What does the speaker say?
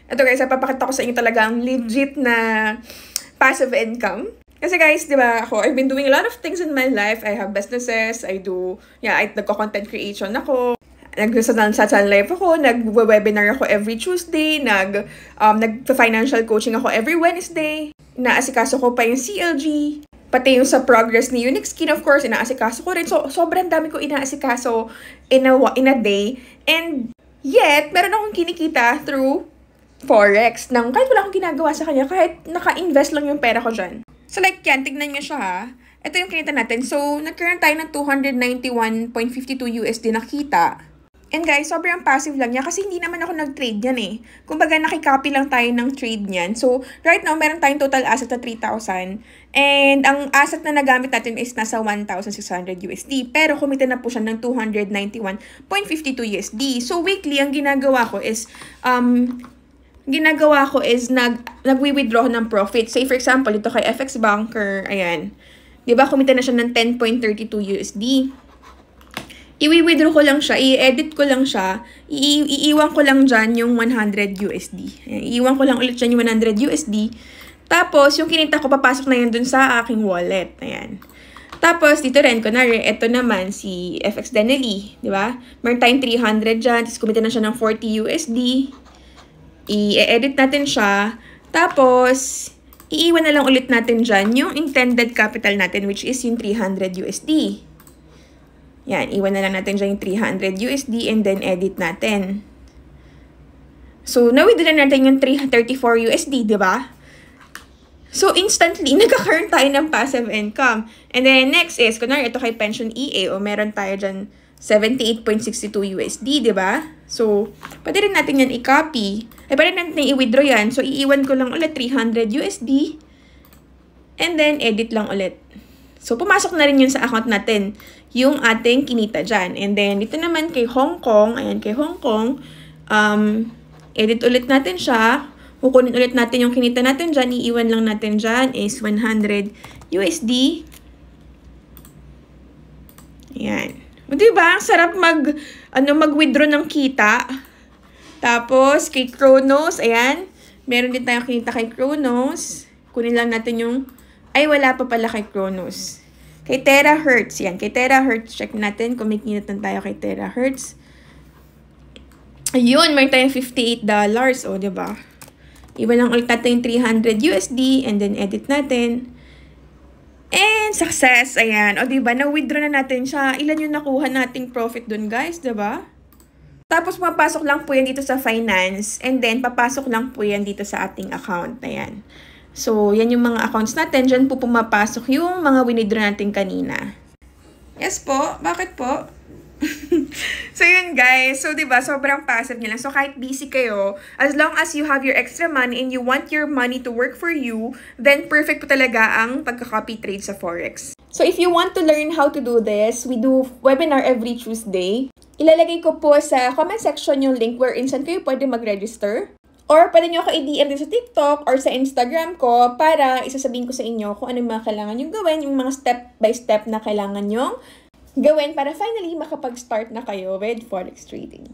Ito guys, papakita ko sa inyo talagang legit na passive income. Kasi guys, di ba ako, I've been doing a lot of things in my life. I have businesses, nagko-content creation ako. Nag-social life ako, nag-webinar ako every Tuesday, nag-financial coaching ako every Wednesday. Inaasikaso ko pa yung CLG. Pati yung sa progress ni Unique Skin, of course, inaasikaso ko rin. So, sobrang dami ko inaasikaso in a day. And yet, meron akong kinikita through Forex. Kahit wala akong ginagawa sa kanya, kahit naka-invest lang yung pera ko dyan. So like yan, tignan nyo siya ha. Ito yung kinita natin. So, nagkaroon tayo ng 291.52 USD na kita. And guys, sobrang passive lang niya kasi hindi naman ako nag-trade yan eh. Kumbaga, nakikopy lang tayo ng trade niyan. So, right now, meron tayong total asset na 3,000. And ang asset na nagamit natin is nasa 1,600 USD. Pero kumita na po siya ng 291.52 USD. So, weekly, ang ginagawa ko is, nagwi-withdraw ng profit. Say, for example, ito kay FX Banker, ayan. Diba, kumita na siya ng 10.32 USD. I-withdraw ko lang siya, i-edit ko lang siya, iiwan ko lang dyan yung 100 USD. Ayan, iiwan ko lang ulit dyan yung 100 USD. Tapos, yung kinita ko, papasok na yun dun sa aking wallet. Ayan. Tapos, dito rin, kunwari, ito naman, si FX Denely, diba? Meron tayong 300 dyan, tapos kumita na siya ng 40 USD. I-edit natin siya. Tapos, iiwan na lang ulit natin dyan yung intended capital natin, which is yung 300 USD. Yan, iwan na lang natin dyan yung 300 USD and then edit natin. So, na-withdraw na natin yung 334 USD, di ba? So, instantly, nagkakaroon tayo ng passive income. And then, next is, kunwari, ito kay Pension EA, o meron tayo dyan 78.62 USD, di ba? So, pwede rin natin yan i-copy. Pwede natin i-withdraw yan. So, iiwan ko lang ulit 300 USD. And then, edit lang ulit. So, pumasok na rin yun sa account natin. Yung ating kinita dyan. And then, dito naman kay Hong Kong. Ayan, kay Hong Kong. Edit ulit natin siya. Kukunin ulit natin yung kinita natin dyan. Iiwan lang natin dyan is 100 USD. Ayan. Diba? Ang sarap mag-withdraw ng kita. Tapos, kay Kronos, ayan. Meron din tayong kinita kay Kronos. Kunin lang natin yung, ay wala pa pala kay Kronos. Kay Terahertz, yan. Kay Terahertz, check natin kung may kinatan tayo kay Terahertz. Ayun, meron tayong $58. O, diba? Iba lang ulit natin yung 300 USD and then edit natin. And success, ayan. O, diba, na-withdraw na natin siya. Ilan yung nakuha nating profit dun, guys, diba? Tapos, papasok lang po yan dito sa finance. And then, papasok lang po yan dito sa ating account. Ayan. So, yan yung mga accounts natin. Diyan po pumapasok yung mga withdraw natin kanina. Yes po. Bakit po? So, yun guys. So, diba, sobrang passive nila. So, kahit busy kayo, as long as you have your extra money and you want your money to work for you, then perfect po talaga ang pagka-copy trade sa Forex. So, if you want to learn how to do this, we do webinar every Tuesday. Ilalagay ko po sa comment section yung link wherein saan kayo pwede mag-register. Or pwede nyo ako i-DM din sa TikTok or sa Instagram ko para isasabihin ko sa inyo kung ano yung mga kailangan nyo gawin, yung mga step-by-step na kailangan nyo gawin para finally makapag-start na kayo with Forex trading.